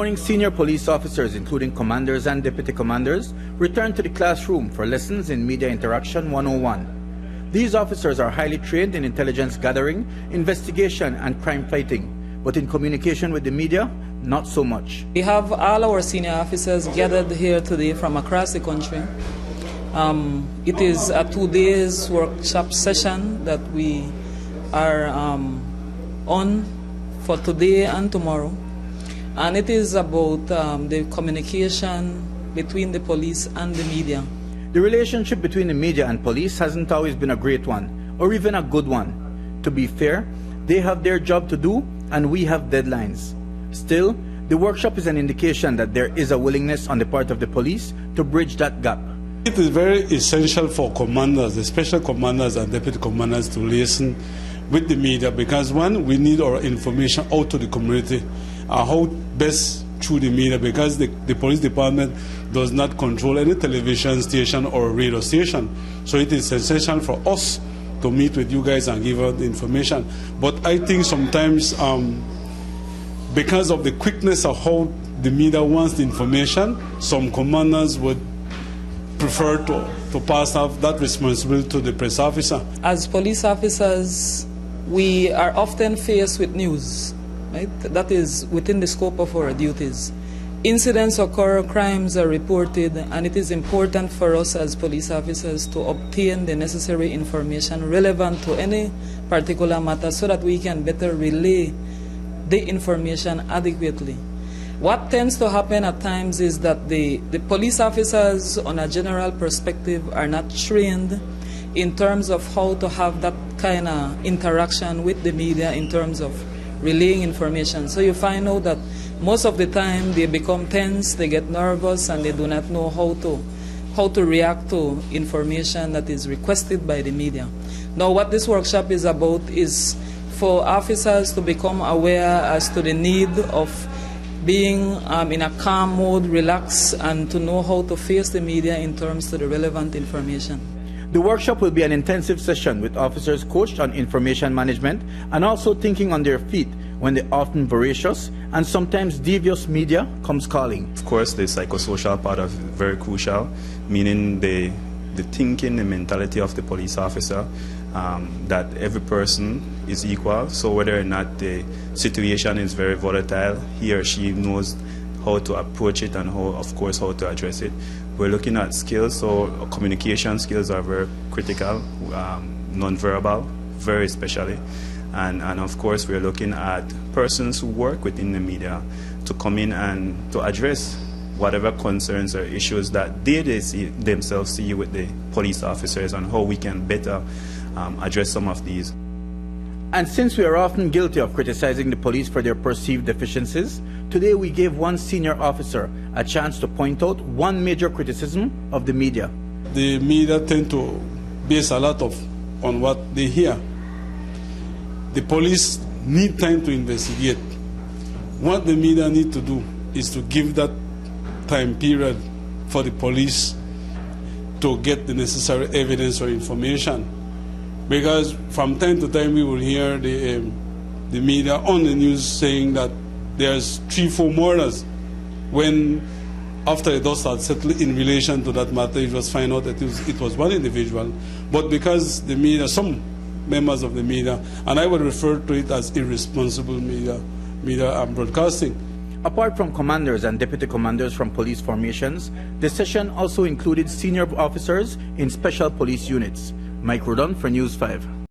morning, senior police officers, including commanders and deputy commanders, returned to the classroom for lessons in Media Interaction 101. These officers are highly trained in intelligence gathering, investigation and crime fighting, but in communication with the media, not so much. We have all our senior officers gathered here today from across the country. It is a 2 days workshop session that we are on for today and tomorrow. And it is about the communication between the police and the media. The relationship between the media and police hasn't always been a great one, or even a good one. To be fair, they have their job to do and we have deadlines. Still, the workshop is an indication that there is a willingness on the part of the police to bridge that gap. It is very essential for commanders, the special commanders and deputy commanders, to listen with the media, because one, we need our information out to the community, how best through the media, because the police department does not control any television station or radio station. So it is essential for us to meet with you guys and give out the information. But I think sometimes because of the quickness of how the media wants the information, some commanders would prefer to pass off that responsibility to the press officer. As police officers, we are often faced with news, right? That is within the scope of our duties. Incidents occur, crimes are reported, and it is important for us as police officers to obtain the necessary information relevant to any particular matter so that we can better relay the information adequately. What tends to happen at times is that the police officers, on a general perspective, are not trained in terms of how to have that kind of interaction with the media in terms of relaying information. So you find out that most of the time they become tense, they get nervous, and they do not know how to react to information that is requested by the media. Now, what this workshop is about is for officers to become aware as to the need of being in a calm mode, relaxed, and to know how to face the media in terms of the relevant information. The workshop will be an intensive session with officers coached on information management and also thinking on their feet when the often voracious and sometimes devious media comes calling. Of course, the psychosocial part is very crucial, meaning the thinking, the mentality of the police officer, that every person is equal. So whether or not the situation is very volatile, he or she knows how to approach it and how to address it. We're looking at skills, so communication skills are very critical, non-verbal, very especially. And of course, we're looking at persons who work within the media to come in and to address whatever concerns or issues that they themselves see with the police officers and how we can better address some of these. And since we are often guilty of criticizing the police for their perceived deficiencies, today we gave one senior officer a chance to point out one major criticism of the media. The media tend to base a lot on what they hear. The police need time to investigate. What the media need to do is to give that time period for the police to get the necessary evidence or information. Because from time to time we will hear the media on the news saying that there's 3-4 murders, when after the dust had settled in relation to that matter, it was found out that it was one individual. But because the media, some members of the media, and I would refer to it as irresponsible media broadcasting. Apart from commanders and deputy commanders from police formations, the session also included senior officers in special police units. Mike Rodon for News 5.